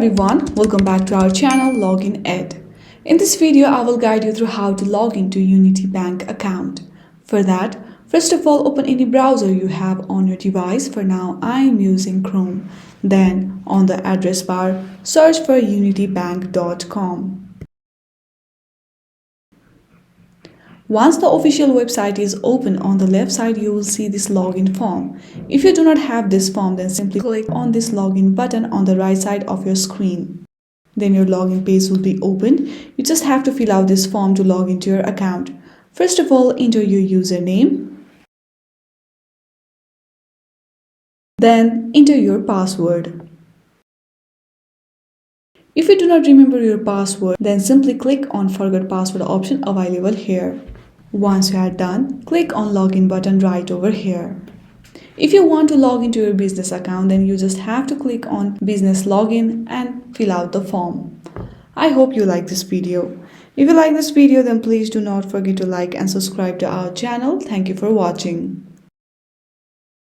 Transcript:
everyone, welcome back to our channel Login Ed. In this video, I will guide you through how to log into Unity Bank account. For that, first of all, open any browser you have on your device. For now, I am using Chrome. Then, on the address bar, search for unitybank.com. Once the official website is open, on the left side you will see this login form. If you do not have this form, then simply click on this login button on the right side of your screen. Then your login page will be opened. You just have to fill out this form to log into your account. First of all, enter your username. Then enter your password. If you do not remember your password, then simply click on Forget Password option available here. Once you are done, click on Login button right over here. If you want to log into your business account, then you just have to click on Business Login and fill out the form. I hope you like this video. If you like this video, then please do not forget to like and subscribe to our channel. Thank you for watching.